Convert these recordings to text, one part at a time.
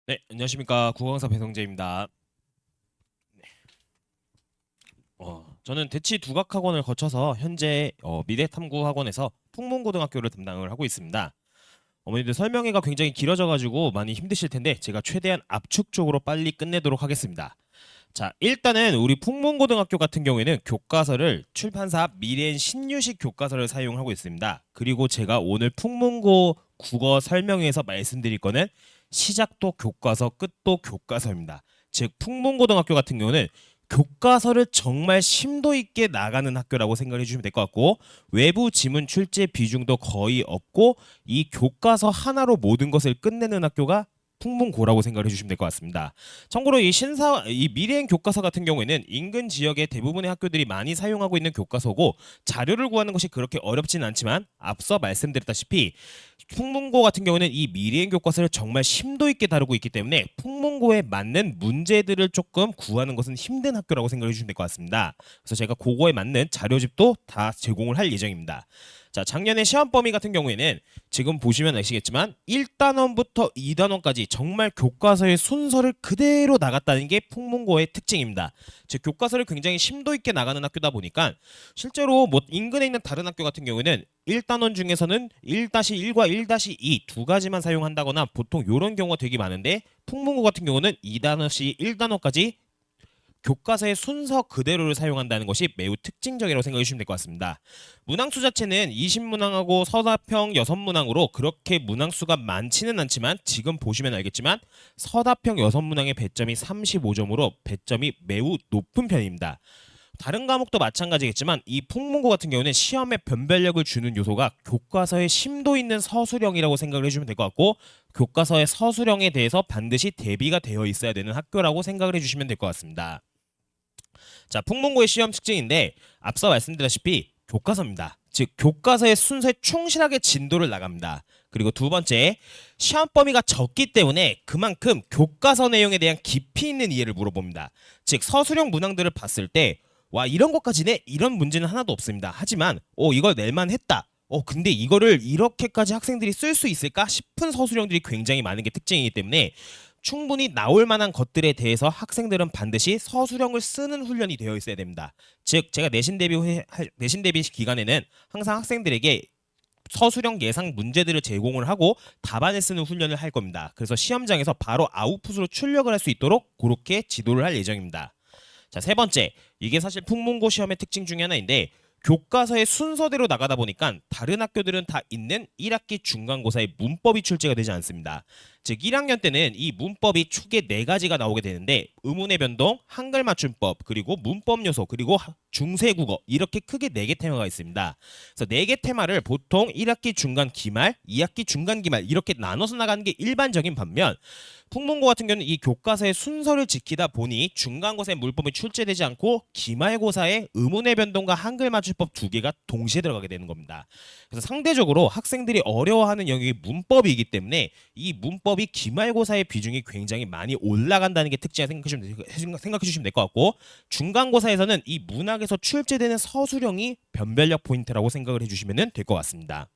네, 안녕하십니까. 국어강사 배성재입니다. 저는 대치 두각학원을 거쳐서 현재 미래탐구학원에서 풍문고등학교를 담당을 하고 있습니다. 어머니들 설명회가 굉장히 길어져가지고 많이 힘드실 텐데 제가 최대한 압축적으로 빨리 끝내도록 하겠습니다. 자, 일단은 우리 풍문고등학교 같은 경우에는 교과서를 출판사 미래엔 신유식 교과서를 사용하고 있습니다. 그리고 제가 오늘 풍문고 국어 설명회에서 말씀드릴 거는 시작도 교과서, 끝도 교과서입니다. 즉 풍문고등학교 같은 경우는 교과서를 정말 심도 있게 나가는 학교라고 생각해 주시면 될 것 같고, 외부 지문 출제 비중도 거의 없고 이 교과서 하나로 모든 것을 끝내는 학교가 풍문고라고 생각해 주시면 될 것 같습니다. 참고로 이 미래행 교과서 같은 경우에는 인근 지역의 대부분의 학교들이 많이 사용하고 있는 교과서고, 자료를 구하는 것이 그렇게 어렵진 않지만 앞서 말씀드렸다시피 풍문고 같은 경우는 이 미래행 교과서를 정말 심도 있게 다루고 있기 때문에 풍문고에 맞는 문제들을 조금 구하는 것은 힘든 학교라고 생각해 주시면 될 것 같습니다. 그래서 제가 그거에 맞는 자료집도 다 제공을 할 예정입니다. 자, 작년에 시험 범위 같은 경우에는 지금 보시면 아시겠지만 1단원부터 2단원까지 정말 교과서의 순서를 그대로 나갔다는 게 풍문고의 특징입니다. 즉 교과서를 굉장히 심도 있게 나가는 학교다 보니까 실제로 뭐 인근에 있는 다른 학교 같은 경우에는 1단원 중에서는 1-1과 1-2 두 가지만 사용한다거나 보통 이런 경우가 되게 많은데, 풍문고 같은 경우는 2단원씩 1단원까지 교과서의 순서 그대로를 사용한다는 것이 매우 특징적이라고 생각해 주시면 될 것 같습니다. 문항수 자체는 20문항하고 서답형 6문항으로 그렇게 문항수가 많지는 않지만 지금 보시면 알겠지만 서답형 6문항의 배점이 35점으로 배점이 매우 높은 편입니다. 다른 과목도 마찬가지겠지만 이 풍문고 같은 경우는 시험에 변별력을 주는 요소가 교과서의 심도 있는 서술형이라고 생각을 해주면 될 것 같고, 교과서의 서술형에 대해서 반드시 대비가 되어 있어야 되는 학교라고 생각을 해주시면 될 것 같습니다. 자, 풍문고의 시험 특징인데 앞서 말씀드렸다시피 교과서입니다. 즉 교과서의 순서에 충실하게 진도를 나갑니다. 그리고 두 번째, 시험 범위가 적기 때문에 그만큼 교과서 내용에 대한 깊이 있는 이해를 물어봅니다. 즉 서술형 문항들을 봤을 때 와, 이런 것까지네? 이런 문제는 하나도 없습니다. 하지만 이걸 낼만 했다. 근데 이거를 이렇게까지 학생들이 쓸 수 있을까 싶은 서술형들이 굉장히 많은 게 특징이기 때문에 충분히 나올 만한 것들에 대해서 학생들은 반드시 서술형을 쓰는 훈련이 되어 있어야 됩니다. 즉 제가 내신 대비 기간에는 항상 학생들에게 서술형 예상 문제들을 제공을 하고 답안을 쓰는 훈련을 할 겁니다. 그래서 시험장에서 바로 아웃풋으로 출력을 할 수 있도록 그렇게 지도를 할 예정입니다. 자, 세 번째, 이게 사실 풍문고 시험의 특징 중에 하나인데 교과서의 순서대로 나가다 보니까 다른 학교들은 다 있는 1학기 중간고사의 문법이 출제가 되지 않습니다. 즉 1학년 때는 이 문법이 크게 4가지가 나오게 되는데 의문의 변동, 한글 맞춤법, 그리고 문법 요소, 그리고 중세국어, 이렇게 크게 4개 테마가 있습니다. 그래서 4개 테마를 보통 1학기 중간 기말, 2학기 중간 기말 이렇게 나눠서 나가는 게 일반적인 반면, 풍문고 같은 경우는 이 교과서의 순서를 지키다 보니 중간고사에 물법이 출제되지 않고 기말고사에 의문의 변동과 한글 맞춤법 2개가 동시에 들어가게 되는 겁니다. 그래서 상대적으로 학생들이 어려워하는 영역이 문법이기 때문에 이 문법이 기말고사의 비중이 굉장히 많이 올라간다는 게 특징이라 생각해 주시면 될 것 같고, 중간고사에서는 이 문학에서 출제되는 서술형이 변별력 포인트라고 생각을 해주시면 될 것 같습니다.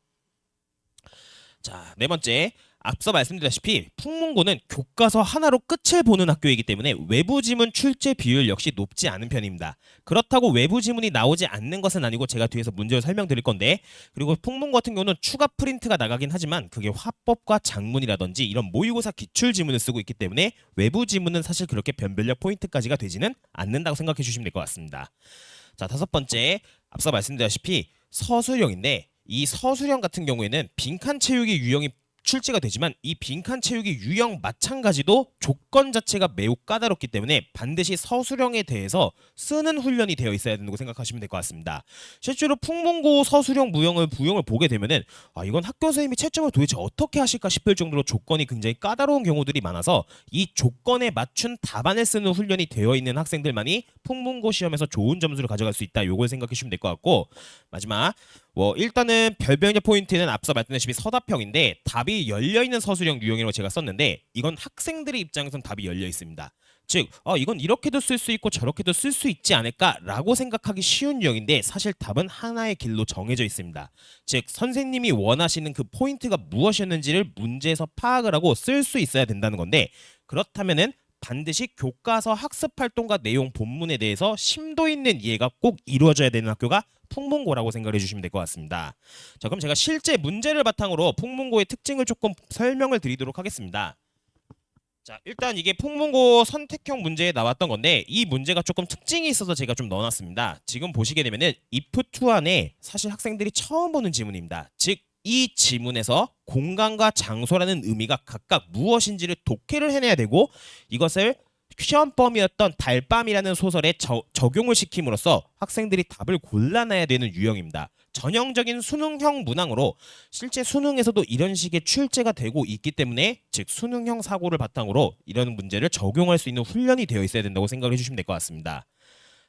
자, 네 번째, 앞서 말씀드렸다시피 풍문고는 교과서 하나로 끝을 보는 학교이기 때문에 외부 지문 출제 비율 역시 높지 않은 편입니다. 그렇다고 외부 지문이 나오지 않는 것은 아니고 제가 뒤에서 문제를 설명드릴 건데, 그리고 풍문고 같은 경우는 추가 프린트가 나가긴 하지만 그게 화법과 작문이라든지 이런 모의고사 기출 지문을 쓰고 있기 때문에 외부 지문은 사실 그렇게 변별력 포인트까지가 되지는 않는다고 생각해 주시면 될 것 같습니다. 자, 다섯 번째, 앞서 말씀드렸다시피 서술형인데 이 서술형 같은 경우에는 빈칸 채우기 유형이 출제가 되지만 이 빈칸 채우기 유형 마찬가지도 조건 자체가 매우 까다롭기 때문에 반드시 서술형에 대해서 쓰는 훈련이 되어 있어야 된다고 생각하시면 될 것 같습니다. 실제로 풍문고 서술형 부형을 보게 되면은 이건 학교 선생님이 채점을 도대체 어떻게 하실까 싶을 정도로 조건이 굉장히 까다로운 경우들이 많아서 이 조건에 맞춘 답안을 쓰는 훈련이 되어 있는 학생들만이 풍문고 시험에서 좋은 점수를 가져갈 수 있다. 요걸 생각해 주시면 될 것 같고, 마지막 일단은 별변의 포인트는 앞서 말씀드렸다시피 서답형인데 답이 열려있는 서술형 유형이라고 제가 썼는데 이건 학생들의 입장에선 답이 열려 있습니다. 즉, 이건 이렇게도 쓸 수 있고 저렇게도 쓸 수 있지 않을까라고 생각하기 쉬운 유형인데 사실 답은 하나의 길로 정해져 있습니다. 즉, 선생님이 원하시는 그 포인트가 무엇이었는지를 문제에서 파악을 하고 쓸 수 있어야 된다는 건데 그렇다면은 반드시 교과서 학습 활동과 내용 본문에 대해서 심도 있는 이해가 꼭 이루어져야 되는 학교가 풍문고라고 생각해 주시면 될 것 같습니다. 자, 그럼 제가 실제 문제를 바탕으로 풍문고의 특징을 조금 설명을 드리도록 하겠습니다. 자, 일단 이게 풍문고 선택형 문제에 나왔던 건데 이 문제가 조금 특징이 있어서 제가 좀 넣어놨습니다. 지금 보시게 되면은 if2 안에 사실 학생들이 처음 보는 지문입니다. 즉, 이 지문에서 공간과 장소라는 의미가 각각 무엇인지를 독해를 해내야 되고 이것을 시험범위였던 달밤이라는 소설에 적용을 시킴으로써 학생들이 답을 골라내야 되는 유형입니다. 전형적인 수능형 문항으로 실제 수능에서도 이런 식의 출제가 되고 있기 때문에 즉 수능형 사고를 바탕으로 이런 문제를 적용할 수 있는 훈련이 되어 있어야 된다고 생각을 해주시면 될 것 같습니다.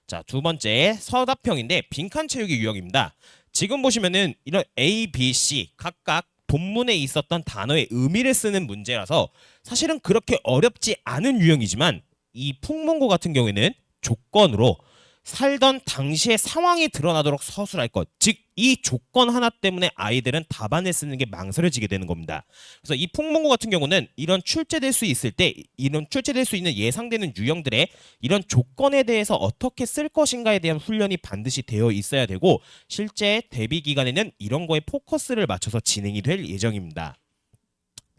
자, 두 번째 서답형인데 빈칸 채우기 유형입니다. 지금 보시면은 이런 A, B, C 각각 본문에 있었던 단어의 의미를 쓰는 문제라서 사실은 그렇게 어렵지 않은 유형이지만 이 풍문고 같은 경우에는 조건으로 살던 당시의 상황이 드러나도록 서술할 것, 즉 이 조건 하나 때문에 아이들은 답안을 쓰는 게 망설여지게 되는 겁니다. 그래서 이 풍문고 같은 경우는 이런 출제될 수 있을 때 이런 출제될 수 있는 예상되는 유형들의 이런 조건에 대해서 어떻게 쓸 것인가에 대한 훈련이 반드시 되어 있어야 되고 실제 대비 기간에는 이런 거에 포커스를 맞춰서 진행이 될 예정입니다.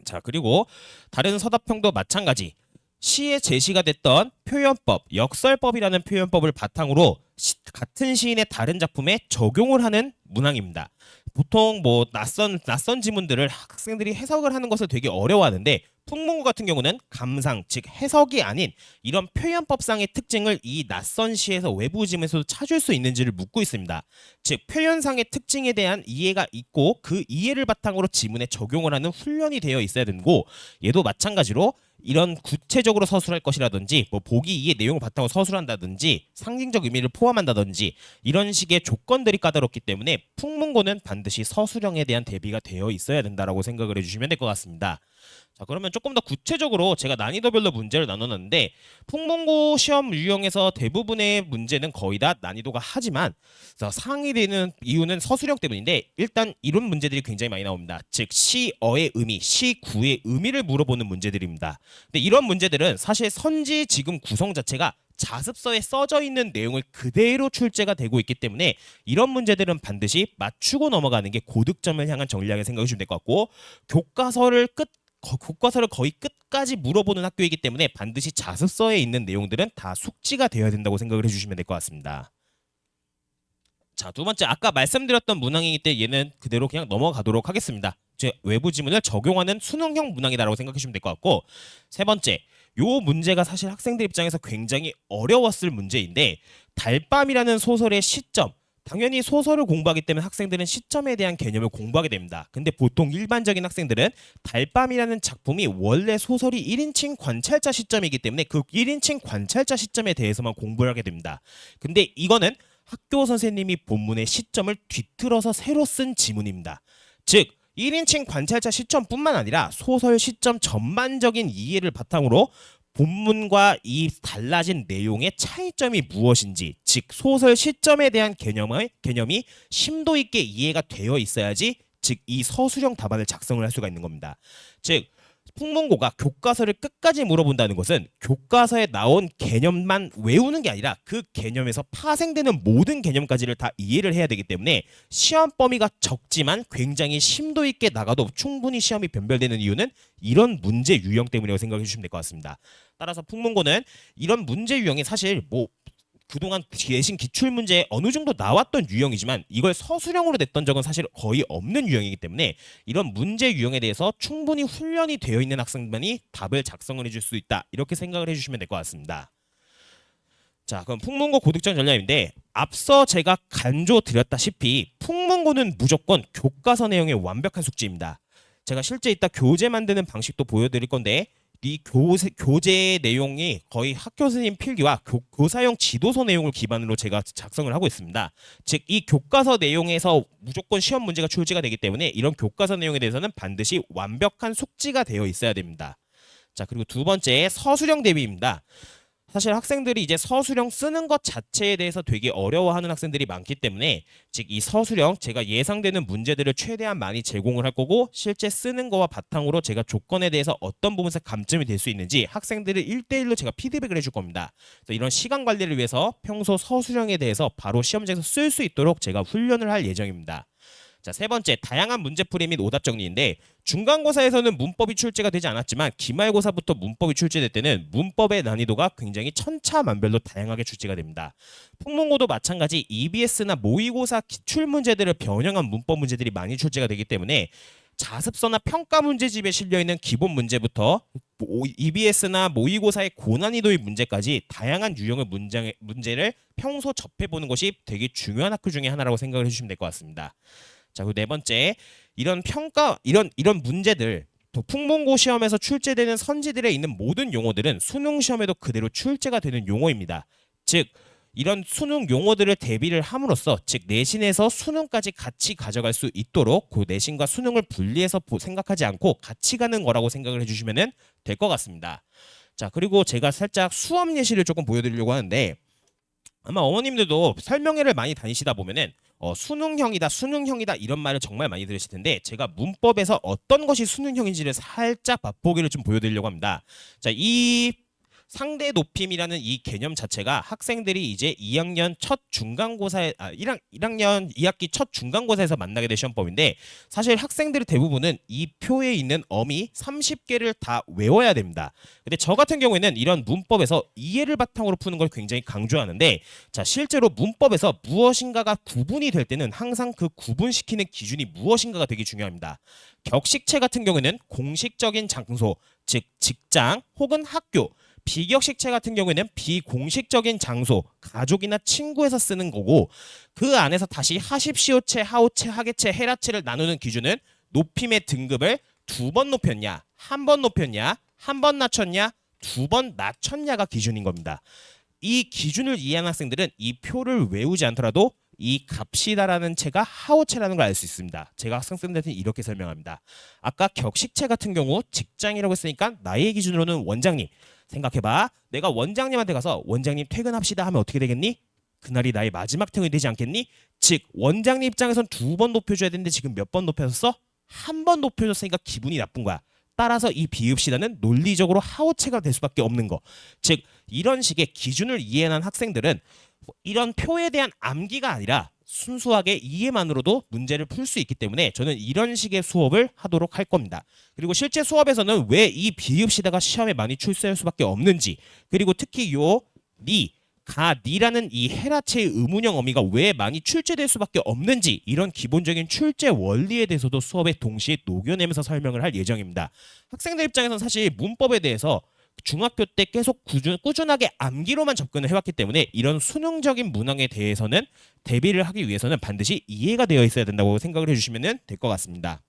자, 그리고 다른 서답형도 마찬가지. 시에 제시가 됐던 표현법, 역설법이라는 표현법을 바탕으로 같은 시인의 다른 작품에 적용을 하는 문항입니다. 보통 뭐 낯선 지문들을 학생들이 해석을 하는 것을 되게 어려워하는데 풍문고 같은 경우는 감상, 즉 해석이 아닌 이런 표현법상의 특징을 이 낯선 시에서 외부 지문에서도 찾을 수 있는지를 묻고 있습니다. 즉 표현상의 특징에 대한 이해가 있고 그 이해를 바탕으로 지문에 적용을 하는 훈련이 되어 있어야 되고 얘도 마찬가지로 이런 구체적으로 서술할 것이라든지 뭐 보기 이해 내용을 바탕으로 서술한다든지 상징적 의미를 포함한다든지 이런 식의 조건들이 까다롭기 때문에 풍문고는 반드시 서술형에 대한 대비가 되어 있어야 된다라고 생각을 해주시면 될 것 같습니다. 자, 그러면 조금 더 구체적으로 제가 난이도별로 문제를 나눴는데 풍문고 시험 유형에서 대부분의 문제는 거의 다 난이도가 하지만 상이되는 이유는 서술형 때문인데 일단 이런 문제들이 굉장히 많이 나옵니다. 즉 시어의 의미, 시구의 의미를 물어보는 문제들입니다. 근데 이런 문제들은 사실 선지 지금 구성 자체가 자습서에 써져 있는 내용을 그대로 출제가 되고 있기 때문에 이런 문제들은 반드시 맞추고 넘어가는 게 고득점을 향한 전략을 생각해 주시면 될 것 같고 교과서를 거의 끝까지 물어보는 학교이기 때문에 반드시 자습서에 있는 내용들은 다 숙지가 되어야 된다고 생각을 해주시면 될 것 같습니다. 자, 두 번째 아까 말씀드렸던 문항이기 때문에 얘는 그대로 그냥 넘어가도록 하겠습니다. 제 외부 지문을 적용하는 수능형 문항이다라고 생각해 주시면 될 것 같고 세 번째 요 문제가 사실 학생들 입장에서 굉장히 어려웠을 문제인데 달밤이라는 소설의 시점 당연히 소설을 공부하기 때문에 학생들은 시점에 대한 개념을 공부하게 됩니다. 근데 보통 일반적인 학생들은 달밤이라는 작품이 원래 소설이 1인칭 관찰자 시점이기 때문에 그 1인칭 관찰자 시점에 대해서만 공부를 하게 됩니다. 근데 이거는 학교 선생님이 본문의 시점을 뒤틀어서 새로 쓴 지문입니다. 즉 1인칭 관찰자 시점뿐만 아니라 소설 시점 전반적인 이해를 바탕으로 본문과 이 달라진 내용의 차이점이 무엇인지 즉 소설 시점에 대한 개념이 심도 있게 이해가 되어 있어야지 즉 이 서술형 답안을 작성을 할 수가 있는 겁니다. 즉 풍문고가 교과서를 끝까지 물어본다는 것은 교과서에 나온 개념만 외우는 게 아니라 그 개념에서 파생되는 모든 개념까지를 다 이해를 해야 되기 때문에 시험 범위가 적지만 굉장히 심도 있게 나가도 충분히 시험이 변별되는 이유는 이런 문제 유형 때문이라고 생각해 주시면 될 것 같습니다. 따라서 풍문고는 이런 문제 유형이 사실 뭐 그동안 내신 기출문제에 어느 정도 나왔던 유형이지만 이걸 서술형으로 냈던 적은 사실 거의 없는 유형이기 때문에 이런 문제 유형에 대해서 충분히 훈련이 되어 있는 학생만이 답을 작성을 해줄 수 있다. 이렇게 생각을 해주시면 될 것 같습니다. 자, 그럼 풍문고 고득점 전략인데 앞서 제가 간조드렸다시피 풍문고는 무조건 교과서 내용의 완벽한 숙지입니다. 제가 실제 이따 교재 만드는 방식도 보여드릴 건데 이 교재 내용이 거의 학교 선생님 필기와 교사용 지도서 내용을 기반으로 제가 작성을 하고 있습니다. 즉 이 교과서 내용에서 무조건 시험 문제가 출제가 되기 때문에 이런 교과서 내용에 대해서는 반드시 완벽한 숙지가 되어 있어야 됩니다. 자, 그리고 두 번째 서술형 대비입니다. 사실 학생들이 이제 서술형 쓰는 것 자체에 대해서 되게 어려워하는 학생들이 많기 때문에 즉 이 서술형 제가 예상되는 문제들을 최대한 많이 제공을 할 거고 실제 쓰는 거와 바탕으로 제가 조건에 대해서 어떤 부분에서 감점이 될 수 있는지 학생들을 1대1로 제가 피드백을 해줄 겁니다. 그래서 이런 시간 관리를 위해서 평소 서술형에 대해서 바로 시험장에서 쓸 수 있도록 제가 훈련을 할 예정입니다. 자, 세 번째, 다양한 문제풀이 및 오답 정리인데 중간고사에서는 문법이 출제가 되지 않았지만 기말고사부터 문법이 출제될 때는 문법의 난이도가 굉장히 천차만별로 다양하게 출제가 됩니다. 풍문고도 마찬가지 EBS나 모의고사 기출 문제들을 변형한 문법 문제들이 많이 출제가 되기 때문에 자습서나 평가 문제집에 실려있는 기본 문제부터 EBS나 모의고사의 고난이도의 문제까지 다양한 유형의 문제를 평소 접해보는 것이 되게 중요한 학교 중에 하나라고 생각을 해주시면 될 것 같습니다. 자, 그리고 네 번째, 이런 평가, 이런 문제들, 또 풍문고 시험에서 출제되는 선지들에 있는 모든 용어들은 수능 시험에도 그대로 출제가 되는 용어입니다. 즉, 이런 수능 용어들을 대비를 함으로써 즉 내신에서 수능까지 같이 가져갈 수 있도록 그 내신과 수능을 분리해서 생각하지 않고 같이 가는 거라고 생각을 해주시면 될 것 같습니다. 자, 그리고 제가 살짝 수업 예시를 조금 보여드리려고 하는데 아마 어머님들도 설명회를 많이 다니시다 보면은 수능형이다 이런 말을 정말 많이 들으실 텐데 제가 문법에서 어떤 것이 수능형인지를 살짝 맛보기를 좀 보여드리려고 합니다. 자, 이 상대 높임이라는 이 개념 자체가 학생들이 이제 2학년 첫 중간고사에 1학년 2학기 첫 중간고사에서 만나게 될 시험법인데 사실 학생들의 대부분은 이 표에 있는 어미 30개를 다 외워야 됩니다. 근데 저 같은 경우에는 이런 문법에서 이해를 바탕으로 푸는 걸 굉장히 강조하는데 자, 실제로 문법에서 무엇인가가 구분이 될 때는 항상 그 구분시키는 기준이 무엇인가가 되게 중요합니다. 격식체 같은 경우에는 공식적인 장소, 즉 직장 혹은 학교, 비격식체 같은 경우에는 비공식적인 장소, 가족이나 친구에서 쓰는 거고 그 안에서 다시 하십시오체, 하오체, 하계체, 헤라체를 나누는 기준은 높임의 등급을 2번 높였냐, 1번 높였냐, 1번 낮췄냐, 2번 낮췄냐가 기준인 겁니다. 이 기준을 이해한 학생들은 이 표를 외우지 않더라도 이 값이다라는 체가 하오체라는 걸 알 수 있습니다. 제가 학생들한테 이렇게 설명합니다. 아까 격식체 같은 경우 직장이라고 했으니까 나의 기준으로는 원장님. 생각해봐. 내가 원장님한테 가서 원장님 퇴근합시다 하면 어떻게 되겠니? 그날이 나의 마지막 퇴근이 되지 않겠니? 즉 원장님 입장에선 2번 높여줘야 되는데 지금 몇 번 높여줬어? 1번 높여줬으니까 기분이 나쁜 거야. 따라서 이 비읍시다는 논리적으로 하오체가 될 수밖에 없는 거. 즉 이런 식의 기준을 이해한 학생들은 이런 표에 대한 암기가 아니라 순수하게 이해만으로도 문제를 풀 수 있기 때문에 저는 이런 식의 수업을 하도록 할 겁니다. 그리고 실제 수업에서는 왜 이 비읍시다가 시험에 많이 출제할 수밖에 없는지 그리고 특히 요 니, 가, 니라는 이 헤라체의 의문형 어미가 왜 많이 출제될 수밖에 없는지 이런 기본적인 출제 원리에 대해서도 수업에 동시에 녹여내면서 설명을 할 예정입니다. 학생들 입장에서는 사실 문법에 대해서 중학교 때 계속 꾸준하게 암기로만 접근을 해왔기 때문에 이런 수능적인 문항에 대해서는 대비를 하기 위해서는 반드시 이해가 되어 있어야 된다고 생각을 해주시면 될 것 같습니다.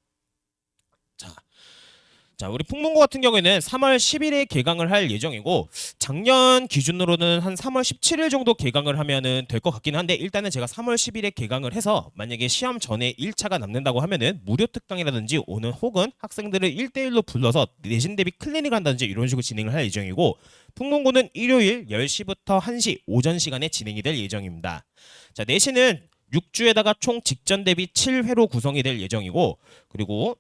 자, 우리 풍문고 같은 경우에는 3월 10일에 개강을 할 예정이고 작년 기준으로는 한 3월 17일 정도 개강을 하면은 될 것 같긴 한데 일단은 제가 3월 10일에 개강을 해서 만약에 시험 전에 1차가 남는다고 하면은 무료 특강이라든지 오늘 혹은 학생들을 1대1로 불러서 내신 대비 클리닉을 한다든지 이런 식으로 진행을 할 예정이고 풍문고는 일요일 10시부터 1시 오전 시간에 진행이 될 예정입니다. 자, 내신은 6주에다가 총 직전 대비 7회로 구성이 될 예정이고 그리고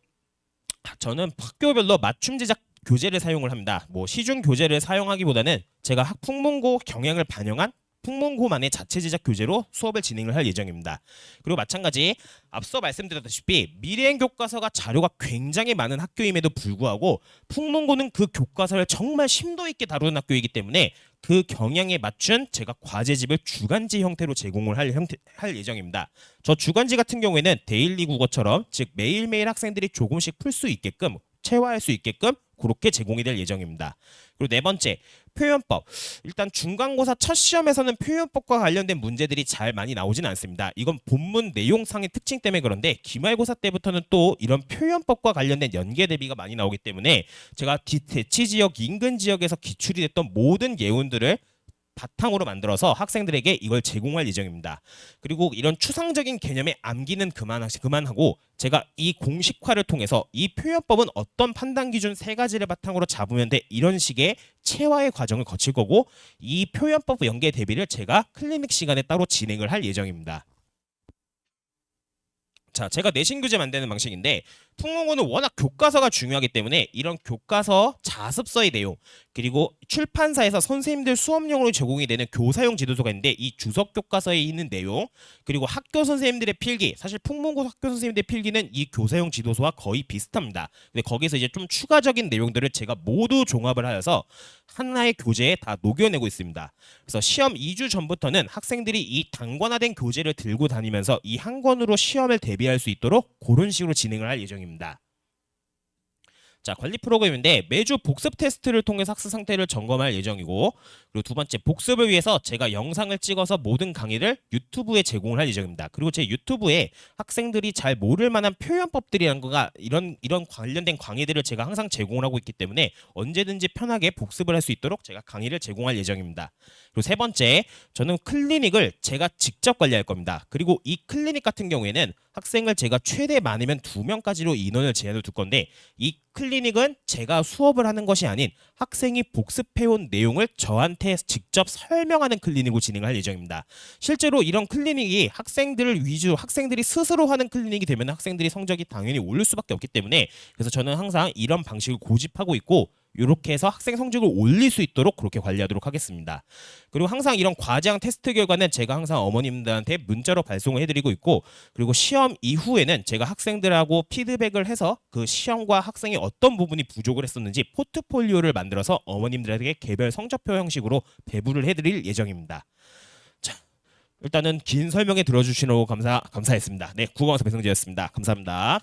저는 학교별로 맞춤 제작 교재를 사용을 합니다. 뭐 시중 교재를 사용하기보다는 제가 풍문고 경향을 반영한 풍문고만의 자체 제작 교재로 수업을 진행을 할 예정입니다. 그리고 마찬가지 앞서 말씀드렸다시피 미래행 교과서가 자료가 굉장히 많은 학교임에도 불구하고 풍문고는 그 교과서를 정말 심도 있게 다루는 학교이기 때문에 그 경향에 맞춘 제가 과제집을 주간지 형태로 제공을 할 예정입니다. 저 주간지 같은 경우에는 데일리 국어처럼 즉 매일매일 학생들이 조금씩 풀 수 있게끔 체화할 수 있게끔 그렇게 제공이 될 예정입니다. 그리고 네 번째, 표현법. 일단 중간고사 첫 시험에서는 표현법과 관련된 문제들이 잘 많이 나오진 않습니다. 이건 본문 내용상의 특징 때문에 그런데 기말고사 때부터는 또 이런 표현법과 관련된 연계 대비가 많이 나오기 때문에 제가 대치 지역, 인근 지역에서 기출이 됐던 모든 예운들을 바탕으로 만들어서 학생들에게 이걸 제공할 예정입니다. 그리고 이런 추상적인 개념의 암기는 그만하고 제가 이 공식화를 통해서 이 표현법은 어떤 판단 기준 세 가지를 바탕으로 잡으면 돼 이런 식의 체화의 과정을 거칠 거고 이 표현법 연계 대비를 제가 클리닉 시간에 따로 진행을 할 예정입니다. 자, 제가 내신 교재 만드는 방식인데 특목고는 워낙 교과서가 중요하기 때문에 이런 교과서 자습서의 내용 그리고 출판사에서 선생님들 수업용으로 제공이 되는 교사용 지도서가 있는데 이 주석 교과서에 있는 내용 그리고 학교 선생님들의 필기 사실 풍문고 학교 선생님들의 필기는 이 교사용 지도서와 거의 비슷합니다. 근데 거기서 이제 좀 추가적인 내용들을 제가 모두 종합을 하여서 하나의 교재에 다 녹여내고 있습니다. 그래서 시험 2주 전부터는 학생들이 이 단권화된 교재를 들고 다니면서 이 한 권으로 시험을 대비할 수 있도록 그런 식으로 진행을 할 예정입니다. 자, 관리 프로그램인데 매주 복습 테스트를 통해서 학습 상태를 점검할 예정이고 그리고 두 번째 복습을 위해서 제가 영상을 찍어서 모든 강의를 유튜브에 제공을 할 예정입니다. 그리고 제 유튜브에 학생들이 잘 모를 만한 표현법들이란 거가 이런 관련된 강의들을 제가 항상 제공을 하고 있기 때문에 언제든지 편하게 복습을 할 수 있도록 제가 강의를 제공할 예정입니다. 그리고 세 번째, 저는 클리닉을 제가 직접 관리할 겁니다. 그리고 이 클리닉 같은 경우에는 학생을 제가 최대 많으면 2명까지로 인원을 제한을 둘 건데 이 클리닉은 제가 수업을 하는 것이 아닌 학생이 복습해온 내용을 저한테 직접 설명하는 클리닉으로 진행할 예정입니다. 실제로 이런 클리닉이 학생들을 위주, 학생들이 스스로 하는 클리닉이 되면 학생들이 성적이 당연히 오를 수밖에 없기 때문에 그래서 저는 항상 이런 방식을 고집하고 있고 이렇게 해서 학생 성적을 올릴 수 있도록 그렇게 관리하도록 하겠습니다. 그리고 항상 이런 과제형 테스트 결과는 제가 항상 어머님들한테 문자로 발송을 해드리고 있고 그리고 시험 이후에는 제가 학생들하고 피드백을 해서 그 시험과 학생이 어떤 부분이 부족을 했었는지 포트폴리오를 만들어서 어머님들에게 개별 성적표 형식으로 배부를 해드릴 예정입니다. 자, 일단은 긴 설명에 들어주시느라고 감사했습니다. 네, 국어강사 배성재였습니다. 감사합니다.